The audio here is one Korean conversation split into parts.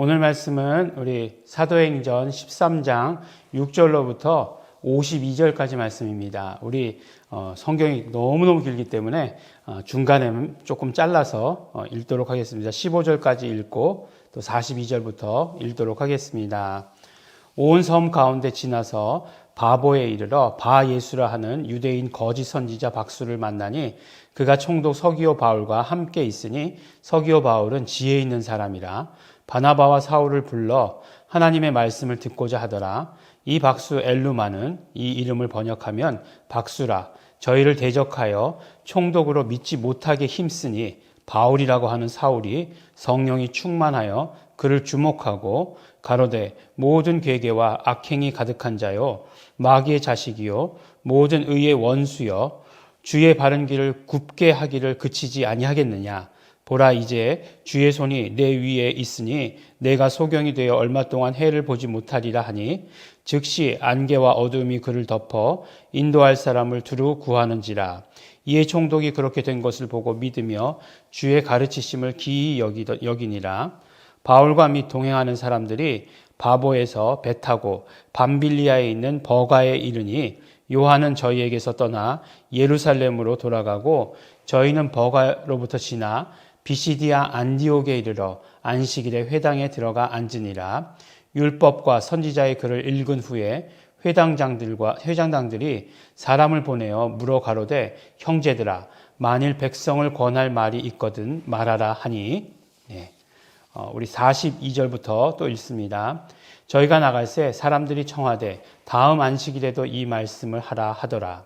오늘 말씀은 우리 사도행전 13장 6절로부터 52절까지 말씀입니다. 우리 성경이 너무너무 길기 때문에 중간에 조금 잘라서 읽도록 하겠습니다. 15절까지 읽고 또 42절부터 읽도록 하겠습니다. 온 섬 가운데 지나서 바보에 이르러 바예수라 하는 유대인 거짓 선지자 박수를 만나니 그가 총독 서기오 바울과 함께 있으니 서기오 바울은 지혜 있는 사람이라 바나바와 사울을 불러 하나님의 말씀을 듣고자 하더라. 이 박수 엘루마는 이 이름을 번역하면 박수라. 저희를 대적하여 총독으로 믿지 못하게 힘쓰니 바울이라고 하는 사울이 성령이 충만하여 그를 주목하고 가로되 모든 괴계와 악행이 가득한 자요 마귀의 자식이요 모든 의의 원수여 주의 바른 길을 굽게 하기를 그치지 아니하겠느냐. 보라 이제 주의 손이 내 위에 있으니 내가 소경이 되어 얼마 동안 해를 보지 못하리라 하니 즉시 안개와 어두움이 그를 덮어 인도할 사람을 두루 구하는지라. 이에 총독이 그렇게 된 것을 보고 믿으며 주의 가르치심을 기이 여기니라. 바울과 및 동행하는 사람들이 바보에서 배 타고 밤빌리아에 있는 버가에 이르니 요한은 저희에게서 떠나 예루살렘으로 돌아가고 저희는 버가로부터 지나 비시디아 안디옥에 이르러 안식일에 회당에 들어가 앉으니라. 율법과 선지자의 글을 읽은 후에 회장당들이 사람을 보내어 물어 가로되 형제들아 만일 백성을 권할 말이 있거든 말하라 하니 우리 42절부터 또 읽습니다. 저희가 나갈새 사람들이 청하되 다음 안식일에도 이 말씀을 하라 하더라.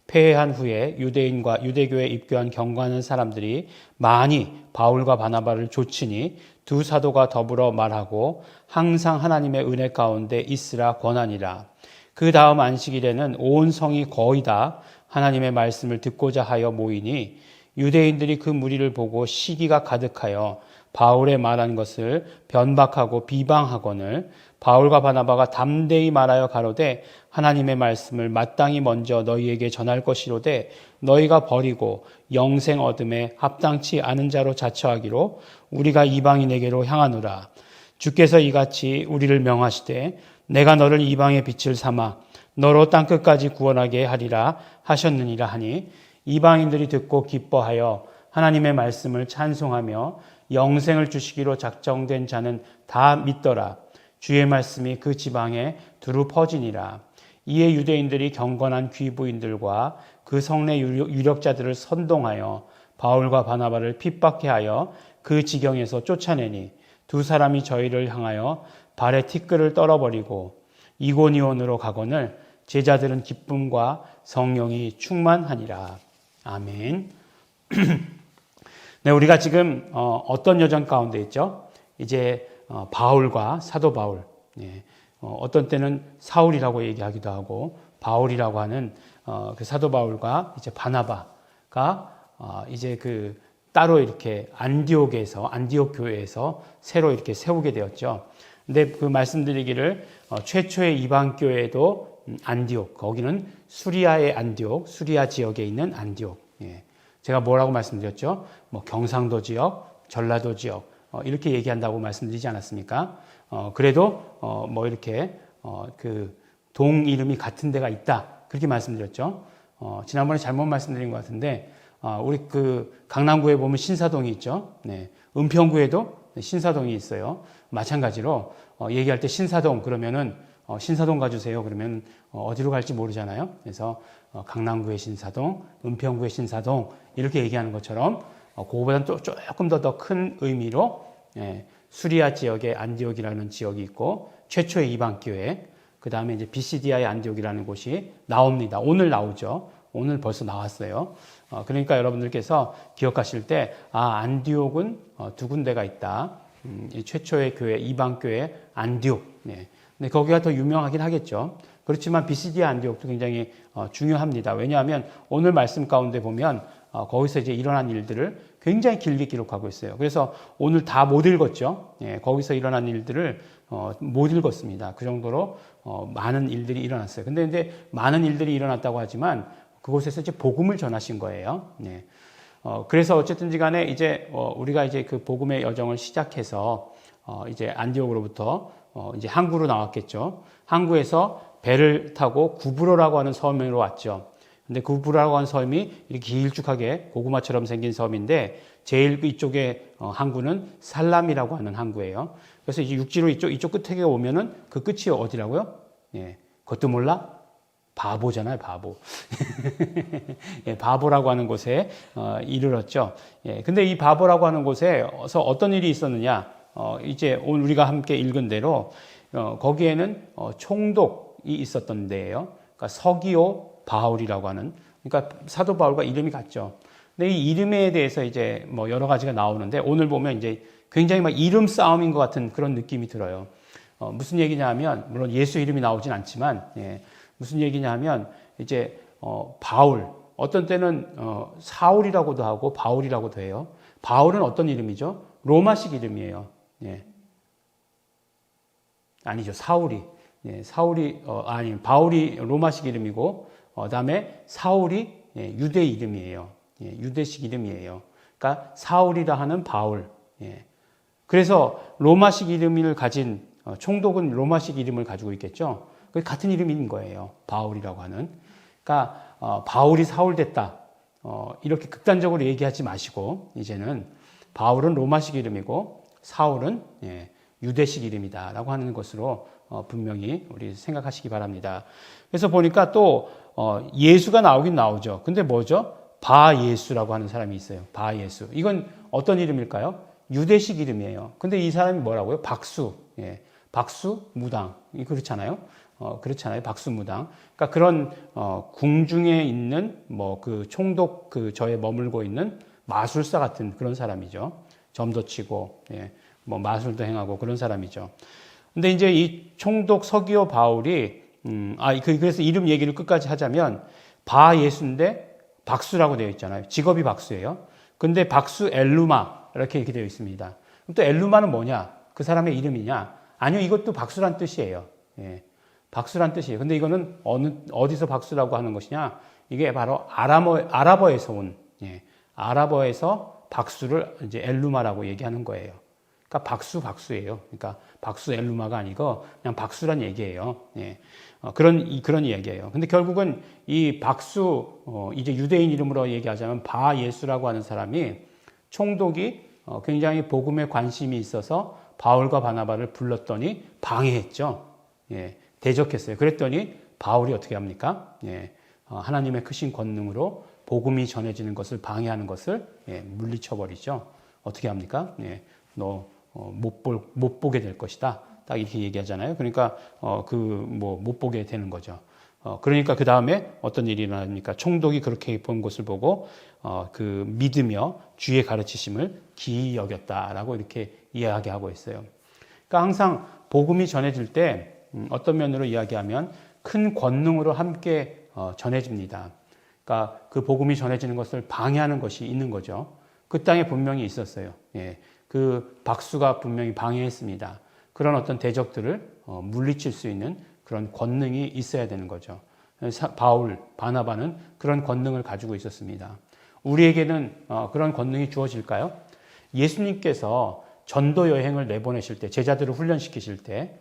폐회한 후에 유대인과 유대교에 입교한 경건한 사람들이 많이 바울과 바나바를 좇으니 두 사도가 더불어 말하고 항상 하나님의 은혜 가운데 있으라 권하니라. 그 다음 안식일에는 온 성이 거의 다 하나님의 말씀을 듣고자 하여 모이니 유대인들이 그 무리를 보고 시기가 가득하여 바울의 말한 것을 변박하고 비방하거늘 바울과 바나바가 담대히 말하여 가로되 하나님의 말씀을 마땅히 먼저 너희에게 전할 것이로되 너희가 버리고 영생 얻음에 합당치 않은 자로 자처하기로 우리가 이방인에게로 향하노라. 주께서 이같이 우리를 명하시되 내가 너를 이방의 빛을 삼아 너로 땅끝까지 구원하게 하리라 하셨느니라 하니 이방인들이 듣고 기뻐하여 하나님의 말씀을 찬송하며 영생을 주시기로 작정된 자는 다 믿더라. 주의 말씀이 그 지방에 두루 퍼지니라. 이에 유대인들이 경건한 귀부인들과 그 성내 유력자들을 선동하여 바울과 바나바를 핍박해 하여 그 지경에서 쫓아내니 두 사람이 저희를 향하여 발에 티끌을 떨어버리고 이고니온으로 가거늘 제자들은 기쁨과 성령이 충만하니라. 아멘. 네, 우리가 지금 어떤 여정 가운데 있죠? 이제 바울과 사도 바울, 어떤 때는 사울이라고 얘기하기도 하고 바울이라고 하는 그 사도 바울과 이제 바나바가 이제 그 따로 이렇게 안디옥 교회에서 새로 이렇게 세우게 되었죠. 근데 그 말씀드리기를 최초의 이방 교회도 안디옥, 거기는 수리아의 안디옥, 수리아 지역에 있는 안디옥. 제가 뭐라고 말씀드렸죠? 뭐 경상도 지역, 전라도 지역 이렇게 얘기한다고 말씀드리지 않았습니까? 그래도 뭐 이렇게 그 동 이름이 같은 데가 있다 그렇게 말씀드렸죠. 지난번에 잘못 말씀드린 것 같은데 우리 그 강남구에 보면 신사동이 있죠. 네, 은평구에도 신사동이 있어요. 마찬가지로 얘기할 때 신사동 그러면은 신사동 가주세요. 그러면 어디로 갈지 모르잖아요. 그래서 강남구의 신사동, 은평구의 신사동 이렇게 얘기하는 것처럼 그거보다는 또 조금 더 큰 의미로 수리아 지역의 안디옥이라는 지역이 있고 최초의 이방교회, 그 다음에 이제 비시디아의 안디옥이라는 곳이 나옵니다. 오늘 나오죠. 오늘 벌써 나왔어요. 그러니까 여러분들께서 기억하실 때 안디옥은 두 군데가 있다. 최초의 교회, 이방교회 안디옥. 근데 거기가 더 유명하긴 하겠죠. 그렇지만 비시디아 안디옥도 굉장히 중요합니다. 왜냐하면 오늘 말씀 가운데 보면 거기서 이제 일어난 일들을 굉장히 길게 기록하고 있어요. 그래서 오늘 다 못 읽었죠. 거기서 일어난 일들을 못 읽었습니다. 그 정도로 많은 일들이 일어났어요. 근데 이제 많은 일들이 일어났다고 하지만 그곳에서 이제 복음을 전하신 거예요. 네. 그래서 어쨌든지 간에 이제 우리가 이제 그 복음의 여정을 시작해서 이제 안디옥으로부터 이제 항구로 나왔겠죠. 항구에서 배를 타고 구브로라고 하는 섬으로 왔죠. 근데 구브로라고 하는 섬이 이렇게 길쭉하게 고구마처럼 생긴 섬인데 제일 이쪽에 항구는 살람이라고 하는 항구예요. 그래서 이제 육지로 이쪽 끝에 오면은 그 끝이 어디라고요? 예, 그것도 몰라? 바보잖아요, 바보. 예, 바보라고 하는 곳에 이르렀죠. 예, 근데 이 바보라고 하는 곳에서 어떤 일이 있었느냐? 이제 오늘 우리가 함께 읽은 대로 거기에는 총독이 있었던 데예요. 그러니까 서기오 바울이라고 하는, 그러니까 사도 바울과 이름이 같죠. 근데 이 이름에 대해서 이제 뭐 여러 가지가 나오는데 오늘 보면 이제 굉장히 막 이름 싸움인 것 같은 그런 느낌이 들어요. 무슨 얘기냐면 물론 예수 이름이 나오진 않지만 예, 무슨 얘기냐면 이제 바울, 어떤 때는 사울이라고도 하고 바울이라고도 해요. 바울은 어떤 이름이죠? 로마식 이름이에요. 예. 아니죠, 사울이. 예, 사울이 아니 바울이 로마식 이름이고 그다음에 사울이 유대 이름이에요. 예, 유대식 이름이에요. 그러니까 사울이라 하는 바울. 예. 그래서 로마식 이름을 가진 총독은 로마식 이름을 가지고 있겠죠. 같은 이름인 거예요. 바울이라고 하는. 그러니까 바울이 사울 됐다. 이렇게 극단적으로 얘기하지 마시고 이제는 바울은 로마식 이름이고 사울은 유대식 이름이다라고 하는 것으로 분명히 우리 생각하시기 바랍니다. 그래서 보니까 또 예수가 나오긴 나오죠. 근데 뭐죠? 바예수라고 하는 사람이 있어요. 바예수. 이건 어떤 이름일까요? 유대식 이름이에요. 근데 이 사람이 뭐라고요? 박수. 예. 박수 무당. 그렇잖아요. 그렇잖아요. 박수무당. 그러니까 그런 궁중에 있는 뭐 그 총독 그 저에 머물고 있는 마술사 같은 그런 사람이죠. 점도 치고 예. 뭐 마술도 행하고 그런 사람이죠. 근데 이제 이 총독 서기오 바울이 그래서 이름 얘기를 끝까지 하자면 바예수인데 박수라고 되어 있잖아요. 직업이 박수예요. 근데 박수 엘루마 이렇게 되어 있습니다. 그럼 또 엘루마는 뭐냐? 그 사람의 이름이냐? 아니요, 이것도 박수란 뜻이에요. 예. 박수란 뜻이에요. 근데 이거는 어디서 박수라고 하는 것이냐? 이게 바로 아랍어에서 온, 예. 아랍어에서 박수를 이제 엘루마라고 얘기하는 거예요. 그러니까 박수예요. 그러니까 박수 엘루마가 아니고 그냥 박수란 얘기예요. 예. 그런 얘기예요. 근데 결국은 이 박수, 이제 유대인 이름으로 얘기하자면 바예수라고 하는 사람이 총독이 굉장히 복음에 관심이 있어서 바울과 바나바를 불렀더니 방해했죠. 예. 대적했어요. 그랬더니 바울이 어떻게 합니까? 예. 하나님의 크신 권능으로 복음이 전해지는 것을 방해하는 것을 물리쳐버리죠. 어떻게 합니까? 예. 너 못 보게 될 것이다. 딱 이렇게 얘기하잖아요. 그러니까 못 보게 되는 거죠. 그러니까 그 다음에 어떤 일이 일어납니까? 총독이 그렇게 본 것을 보고 그 믿으며 주의 가르치심을 기이 여겼다라고 이렇게 이야기하고 있어요. 그러니까 항상 복음이 전해질 때 어떤 면으로 이야기하면 큰 권능으로 함께 전해집니다. 그러니까 그 복음이 전해지는 것을 방해하는 것이 있는 거죠. 그 땅에 분명히 있었어요. 예. 그 박수가 분명히 방해했습니다. 그런 어떤 대적들을 물리칠 수 있는 그런 권능이 있어야 되는 거죠. 바울, 바나바는 그런 권능을 가지고 있었습니다. 우리에게는 그런 권능이 주어질까요? 예수님께서 전도 여행을 내보내실 때, 제자들을 훈련시키실 때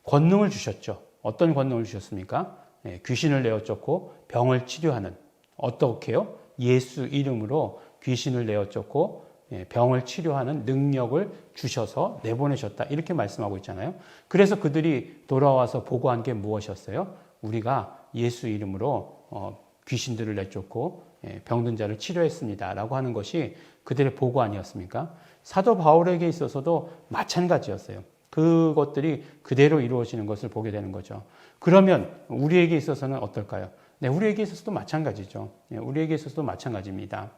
권능을 주셨죠. 어떤 권능을 주셨습니까? 귀신을 내어 쫓고 병을 치료하는, 어떻게요? 예수 이름으로 귀신을 내어 쫓고 병을 치료하는 능력을 주셔서 내보내셨다. 이렇게 말씀하고 있잖아요. 그래서 그들이 돌아와서 보고한 게 무엇이었어요? 우리가 예수 이름으로 귀신들을 내쫓고 병든 자를 치료했습니다. 라고 하는 것이 그들의 보고 아니었습니까? 사도 바울에게 있어서도 마찬가지였어요. 그것들이 그대로 이루어지는 것을 보게 되는 거죠. 그러면 우리에게 있어서는 어떨까요? 네, 우리에게 있어서도 마찬가지죠. 우리에게 있어서도 마찬가지입니다.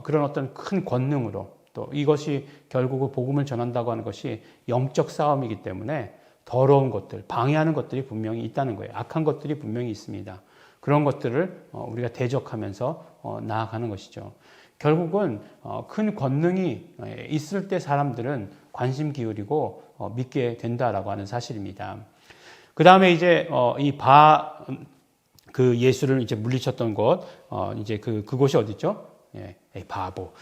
그런 어떤 큰 권능으로 또 이것이 결국은 복음을 전한다고 하는 것이 영적 싸움이기 때문에 더러운 것들, 방해하는 것들이 분명히 있다는 거예요. 악한 것들이 분명히 있습니다. 그런 것들을 우리가 대적하면서 나아가는 것이죠. 결국은 큰 권능이 있을 때 사람들은 관심 기울이고 믿게 된다라고 하는 사실입니다. 그 다음에 이제 그 예수를 이제 물리쳤던 곳, 이제 그곳이 어디죠? 예, 바보.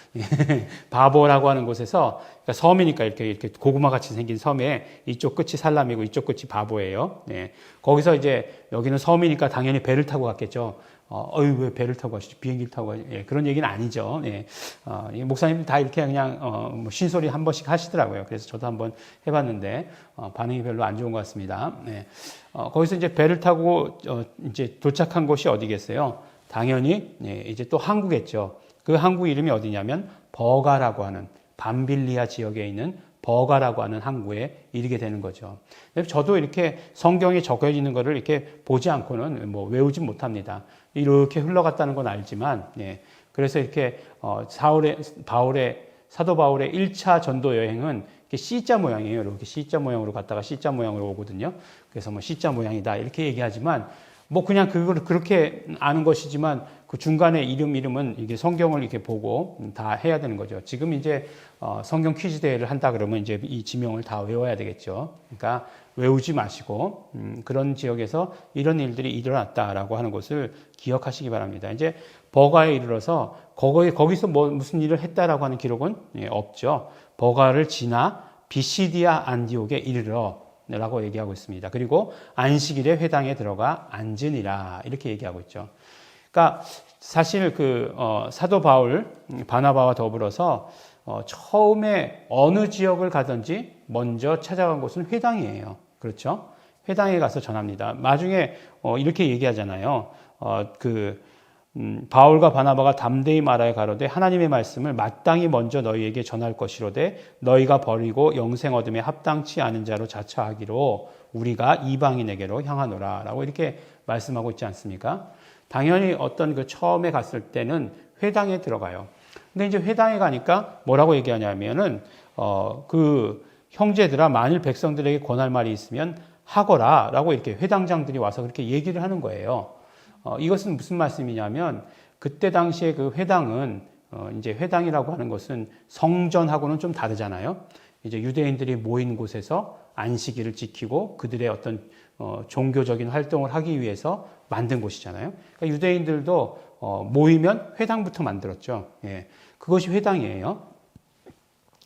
바보라고 하는 곳에서, 그러니까 섬이니까 이렇게 고구마 같이 생긴 섬에 이쪽 끝이 살람이고 이쪽 끝이 바보예요. 예, 거기서 이제 여기는 섬이니까 당연히 배를 타고 갔겠죠. 왜 배를 타고 가시지? 비행기를 타고 가시지? 예, 그런 얘기는 아니죠. 예, 목사님들 다 이렇게 그냥, 뭐 신소리 한 번씩 하시더라고요. 그래서 저도 한번 해봤는데, 반응이 별로 안 좋은 것 같습니다. 예, 거기서 이제 배를 타고, 이제 도착한 곳이 어디겠어요? 당연히, 예, 이제 또 항구겠죠. 그 항구 이름이 어디냐면, 버가라고 하는, 밤빌리아 지역에 있는 버가라고 하는 항구에 이르게 되는 거죠. 저도 이렇게 성경에 적혀져 있는 거를 이렇게 보지 않고는 뭐 외우지 못합니다. 이렇게 흘러갔다는 건 알지만, 예. 그래서 이렇게, 사도 바울의 1차 전도 여행은 이렇게 C자 모양이에요. 이렇게 C자 모양으로 갔다가 C자 모양으로 오거든요. 그래서 뭐 C자 모양이다. 이렇게 얘기하지만, 뭐 그냥 그걸 그렇게 아는 것이지만 그 중간에 이름은 이게 성경을 이렇게 보고 다 해야 되는 거죠. 지금 이제 성경 퀴즈 대회를 한다 그러면 이제 이 지명을 다 외워야 되겠죠. 그러니까 외우지 마시고 그런 지역에서 이런 일들이 일어났다라고 하는 것을 기억하시기 바랍니다. 이제 버가에 이르러서 거기서 무슨 일을 했다라고 하는 기록은 없죠. 버가를 지나 비시디아 안디옥에 이르러 라고 얘기하고 있습니다. 그리고 안식일에 회당에 들어가 앉으니라 이렇게 얘기하고 있죠. 그러니까 사실 사도 바울, 바나바와 더불어서 처음에 어느 지역을 가든지 먼저 찾아간 곳은 회당이에요. 그렇죠? 회당에 가서 전합니다. 나중에 이렇게 얘기하잖아요. 바울과 바나바가 담대히 말하여 가로되 하나님의 말씀을 마땅히 먼저 너희에게 전할 것이로되 너희가 버리고 영생 얻음에 합당치 않은 자로 자처하기로 우리가 이방인에게로 향하노라 라고 이렇게 말씀하고 있지 않습니까? 당연히 어떤 처음에 갔을 때는 회당에 들어가요. 근데 이제 회당에 가니까 뭐라고 얘기하냐면은 형제들아 만일 백성들에게 권할 말이 있으면 하거라 라고 이렇게 회당장들이 와서 그렇게 얘기를 하는 거예요. 이것은 무슨 말씀이냐면 그때 당시에 그 회당은 이제 회당이라고 하는 것은 성전하고는 좀 다르잖아요. 이제 유대인들이 모인 곳에서 안식일을 지키고 그들의 어떤 종교적인 활동을 하기 위해서 만든 곳이잖아요. 그러니까 유대인들도 모이면 회당부터 만들었죠. 예, 그것이 회당이에요.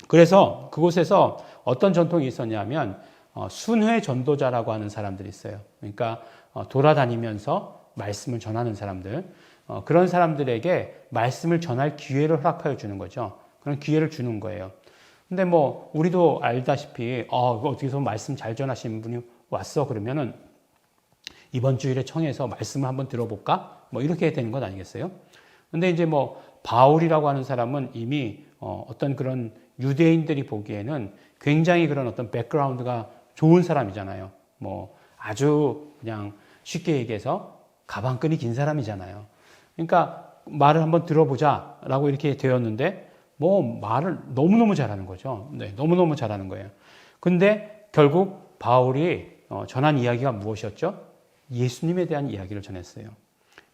그래서 그곳에서 어떤 전통이 있었냐면 순회 전도자라고 하는 사람들이 있어요. 그러니까 돌아다니면서 말씀을 전하는 사람들, 그런 사람들에게 말씀을 전할 기회를 허락하여 주는 거죠. 그런 기회를 주는 거예요. 근데 뭐 우리도 알다시피 어디서 말씀 잘 전하시는 분이 왔어 그러면은 이번 주일에 청해서 말씀을 한번 들어볼까? 뭐 이렇게 되는 것 아니겠어요? 근데 이제 뭐 바울이라고 하는 사람은 이미 어떤 그런 유대인들이 보기에는 굉장히 그런 어떤 백그라운드가 좋은 사람이잖아요. 뭐 아주 그냥 쉽게 얘기해서 가방끈이 긴 사람이잖아요. 그러니까 말을 한번 들어보자라고 이렇게 되었는데 뭐 말을 너무너무 잘하는 거죠. 네, 너무너무 잘하는 거예요. 근데 결국 바울이 전한 이야기가 무엇이었죠? 예수님에 대한 이야기를 전했어요.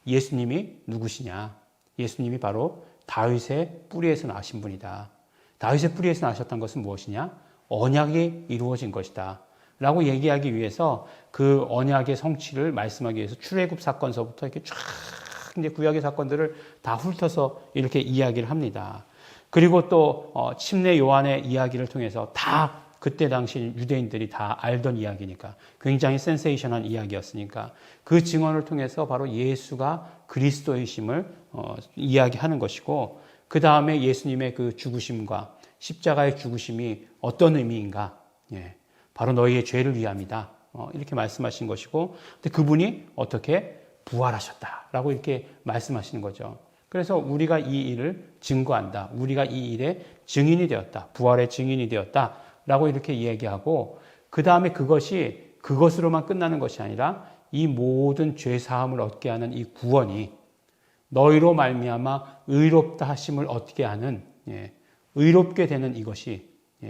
예수님이 누구시냐? 예수님이 바로 다윗의 뿌리에서 나신 분이다. 다윗의 뿌리에서 나셨던 것은 무엇이냐? 언약이 이루어진 것이다. 라고 얘기하기 위해서 그 언약의 성취를 말씀하기 위해서 출애굽 사건서부터 이렇게 쫙 이제 구약의 사건들을 다 훑어서 이렇게 이야기를 합니다. 그리고 또 침례 요한의 이야기를 통해서 다 그때 당시 유대인들이 다 알던 이야기니까 굉장히 센세이션한 이야기였으니까 그 증언을 통해서 바로 예수가 그리스도이심을 이야기하는 것이고 그 다음에 예수님의 그 죽으심과 십자가의 죽으심이 어떤 의미인가? 예. 바로 너희의 죄를 위함이다. 이렇게 말씀하신 것이고, 근데 그분이 어떻게 부활하셨다라고 이렇게 말씀하시는 거죠. 그래서 우리가 이 일을 증거한다. 우리가 이 일의 증인이 되었다. 부활의 증인이 되었다라고 이렇게 이야기하고, 그 다음에 그것으로만 끝나는 것이 아니라 이 모든 죄 사함을 얻게 하는 이 구원이 너희로 말미암아 의롭다 하심을 얻게 하는 의롭게 되는 이것이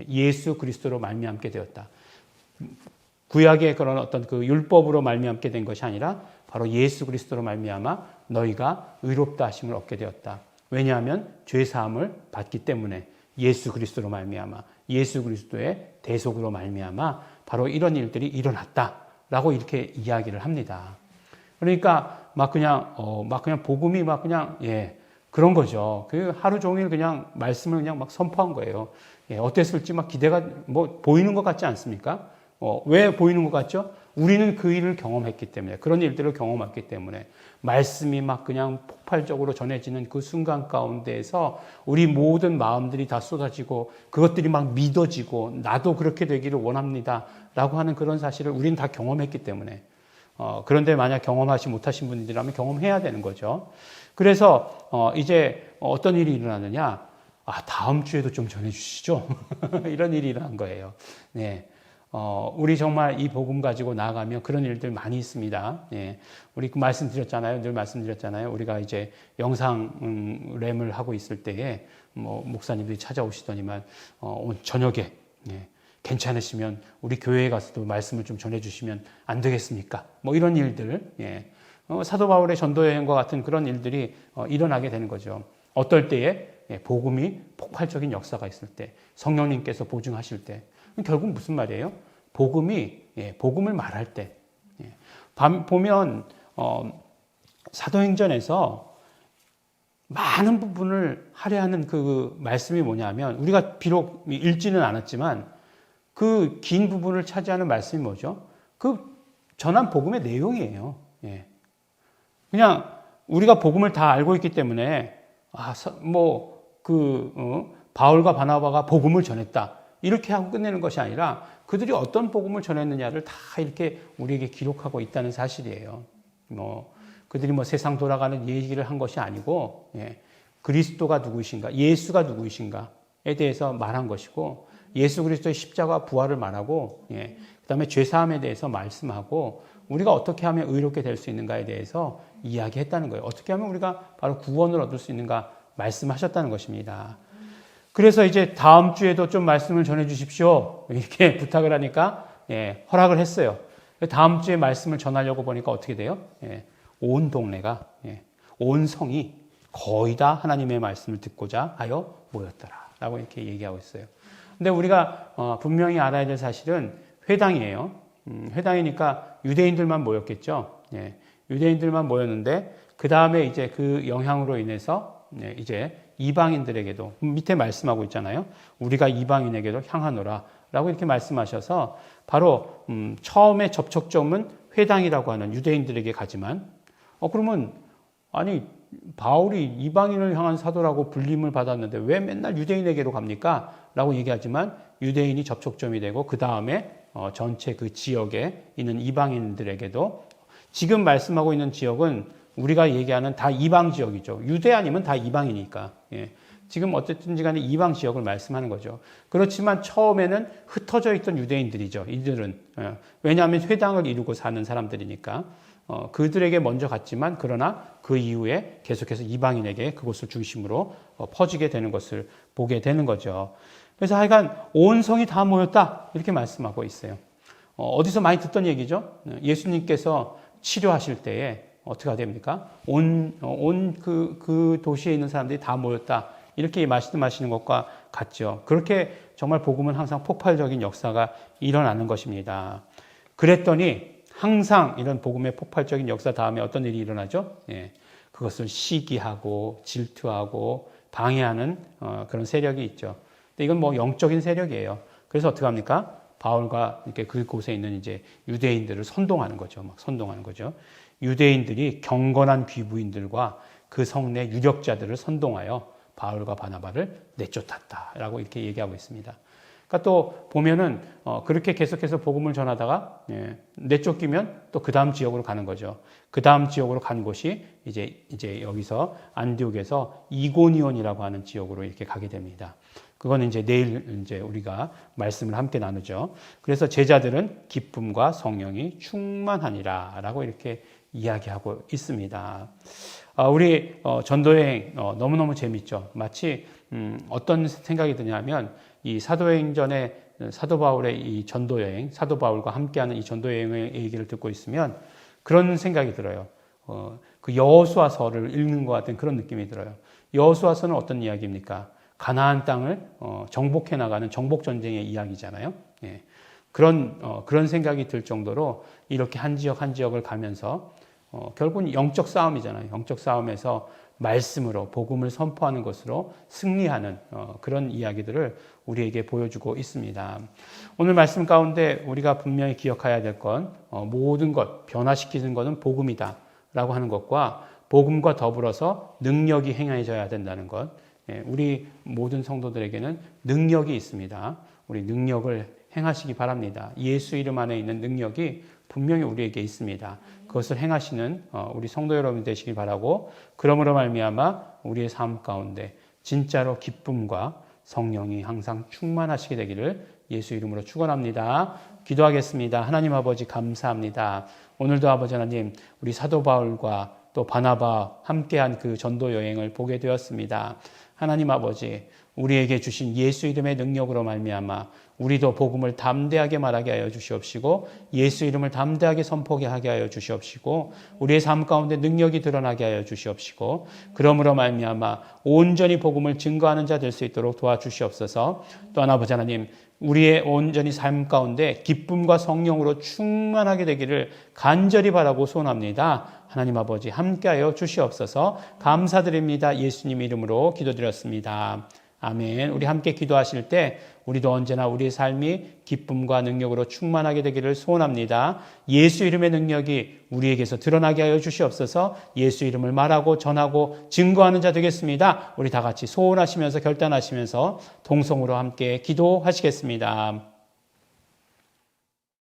예수 그리스도로 말미암게 되었다. 구약의 그런 어떤 그 율법으로 말미암게 된 것이 아니라 바로 예수 그리스도로 말미암아 너희가 의롭다 하심을 얻게 되었다. 왜냐하면 죄 사함을 받기 때문에 예수 그리스도로 말미암아 예수 그리스도의 대속으로 말미암아 바로 이런 일들이 일어났다라고 이렇게 이야기를 합니다. 그러니까 막 그냥 복음이 막 그냥, 예, 그런 거죠. 그 하루 종일 그냥 말씀을 그냥 막 선포한 거예요. 예, 어땠을지 막 기대가 뭐 보이는 것 같지 않습니까? 왜 보이는 것 같죠? 우리는 그 일을 경험했기 때문에, 그런 일들을 경험했기 때문에, 말씀이 막 그냥 폭발적으로 전해지는 그 순간 가운데에서 우리 모든 마음들이 다 쏟아지고 그것들이 막 믿어지고 나도 그렇게 되기를 원합니다. 라고 하는 그런 사실을 우리는 다 경험했기 때문에, 그런데 만약 경험하지 못하신 분들이라면 경험해야 되는 거죠. 그래서, 이제 어떤 일이 일어나느냐? 다음 주에도 좀 전해주시죠. 이런 일이 일어난 거예요. 네. 우리 정말 이 복음 가지고 나아가면 그런 일들 많이 있습니다. 예. 우리 늘 말씀드렸잖아요. 우리가 이제 영상 램을 하고 있을 때에 뭐 목사님들이 찾아오시더니만 저녁에 예. 괜찮으시면 우리 교회에 가서도 말씀을 좀 전해주시면 안 되겠습니까? 뭐 이런 일들, 예. 사도 바울의 전도 여행과 같은 그런 일들이 일어나게 되는 거죠. 어떨 때에 복음이 폭발적인 역사가 있을 때, 성령님께서 보증하실 때, 결국 무슨 말이에요? 복음을 말할 때. 보면, 사도행전에서 많은 부분을 할애하는 그 말씀이 뭐냐면, 우리가 비록 읽지는 않았지만, 그 긴 부분을 차지하는 말씀이 뭐죠? 그 전한 복음의 내용이에요. 그냥 우리가 복음을 다 알고 있기 때문에, 바울과 바나바가 복음을 전했다. 이렇게 하고 끝내는 것이 아니라 그들이 어떤 복음을 전했느냐를 다 이렇게 우리에게 기록하고 있다는 사실이에요. 그들이 세상 돌아가는 얘기를 한 것이 아니고, 그리스도가 누구이신가, 예수가 누구이신가에 대해서 말한 것이고, 예수 그리스도의 십자가 부활을 말하고, 그 다음에 죄사함에 대해서 말씀하고, 우리가 어떻게 하면 의롭게 될 수 있는가에 대해서 이야기했다는 거예요. 어떻게 하면 우리가 바로 구원을 얻을 수 있는가 말씀하셨다는 것입니다. 그래서 이제 다음 주에도 좀 말씀을 전해 주십시오. 이렇게 부탁을 하니까 허락을 했어요. 다음 주에 말씀을 전하려고 보니까 어떻게 돼요? 온 동네가, 온 성이 거의 다 하나님의 말씀을 듣고자 하여 모였더라. 라고 이렇게 얘기하고 있어요. 근데 우리가 분명히 알아야 될 사실은 회당이에요. 회당이니까 유대인들만 모였겠죠. 유대인들만 모였는데 그 다음에 이제 그 영향으로 인해서 이제 이방인들에게도 밑에 말씀하고 있잖아요. 우리가 이방인에게도 향하노라 라고 이렇게 말씀하셔서 바로 처음에 접촉점은 회당이라고 하는 유대인들에게 가지만 그러면 아니 바울이 이방인을 향한 사도라고 불림을 받았는데 왜 맨날 유대인에게로 갑니까? 라고 얘기하지만 유대인이 접촉점이 되고 그 다음에 전체 그 지역에 있는 이방인들에게도 지금 말씀하고 있는 지역은 우리가 얘기하는 다 이방 지역이죠. 유대 아니면 다 이방이니까. 지금 어쨌든지 간에 이방 지역을 말씀하는 거죠. 그렇지만 처음에는 흩어져 있던 유대인들이죠. 이들은. 왜냐하면 회당을 이루고 사는 사람들이니까. 그들에게 먼저 갔지만 그러나 그 이후에 계속해서 이방인에게 그곳을 중심으로 퍼지게 되는 것을 보게 되는 거죠. 그래서 하여간 온 성이 다 모였다 이렇게 말씀하고 있어요. 어디서 많이 듣던 얘기죠. 예수님께서 치료하실 때에 어떻게 됩니까? 그 도시에 있는 사람들이 다 모였다 이렇게 말씀하시는 것과 같죠. 그렇게 정말 복음은 항상 폭발적인 역사가 일어나는 것입니다. 그랬더니 항상 이런 복음의 폭발적인 역사 다음에 어떤 일이 일어나죠? 그것을 시기하고 질투하고 방해하는 그런 세력이 있죠. 근데 이건 영적인 세력이에요. 그래서 어떻게 합니까? 바울과 이렇게 그곳에 있는 이제 유대인들을 선동하는 거죠. 막 선동하는 거죠. 유대인들이 경건한 귀부인들과 그 성내 유력자들을 선동하여 바울과 바나바를 내쫓았다라고 이렇게 얘기하고 있습니다. 그러니까 또 보면은 그렇게 계속해서 복음을 전하다가 내쫓기면 또 그 다음 지역으로 가는 거죠. 그 다음 지역으로 간 곳이 이제 여기서 안디옥에서 이고니온이라고 하는 지역으로 이렇게 가게 됩니다. 그거는 이제 내일 이제 우리가 말씀을 함께 나누죠. 그래서 제자들은 기쁨과 성령이 충만하니라라고 이렇게 이야기하고 있습니다. 우리 전도여행 너무너무 재밌죠. 마치 어떤 생각이 드냐면 이 사도행전의 사도 바울의 이 전도여행, 사도 바울과 함께하는 이 전도여행의 얘기를 듣고 있으면 그런 생각이 들어요. 그 여호수아서를 읽는 것 같은 그런 느낌이 들어요. 여호수아서는 어떤 이야기입니까? 가나안 땅을 정복해 나가는 정복 전쟁의 이야기잖아요. 그런 생각이 들 정도로 이렇게 한 지역 한 지역을 가면서 결국은 영적 싸움이잖아요. 영적 싸움에서 말씀으로 복음을 선포하는 것으로 승리하는 그런 이야기들을 우리에게 보여주고 있습니다. 오늘 말씀 가운데 우리가 분명히 기억해야 될 건 모든 것 변화시키는 것은 복음이다 라고 하는 것과 복음과 더불어서 능력이 행해져야 된다는 것. 우리 모든 성도들에게는 능력이 있습니다. 우리 능력을 행하시기 바랍니다. 예수 이름 안에 있는 능력이 분명히 우리에게 있습니다. 그것을 행하시는 우리 성도 여러분 되시길 바라고, 그러므로 말미암아 우리의 삶 가운데 진짜로 기쁨과 성령이 항상 충만하시게 되기를 예수 이름으로 축원합니다. 기도하겠습니다. 하나님 아버지 감사합니다. 오늘도 아버지 하나님, 우리 사도 바울과 또 바나바 함께한 그 전도 여행을 보게 되었습니다. 하나님 아버지, 우리에게 주신 예수 이름의 능력으로 말미암아 우리도 복음을 담대하게 말하게 하여 주시옵시고, 예수 이름을 담대하게 선포하게 하여 주시옵시고, 우리의 삶 가운데 능력이 드러나게 하여 주시옵시고, 그러므로 말미암아 온전히 복음을 증거하는 자 될 수 있도록 도와주시옵소서. 또한 아버지 하나님, 우리의 온전히 삶 가운데 기쁨과 성령으로 충만하게 되기를 간절히 바라고 소원합니다. 하나님 아버지 함께하여 주시옵소서. 감사드립니다. 예수님 이름으로 기도드렸습니다. 아멘. 우리 함께 기도하실 때 우리도 언제나 우리의 삶이 기쁨과 능력으로 충만하게 되기를 소원합니다. 예수 이름의 능력이 우리에게서 드러나게 하여 주시옵소서. 예수 이름을 말하고 전하고 증거하는 자 되겠습니다. 우리 다 같이 소원하시면서 결단하시면서 동성으로 함께 기도하시겠습니다.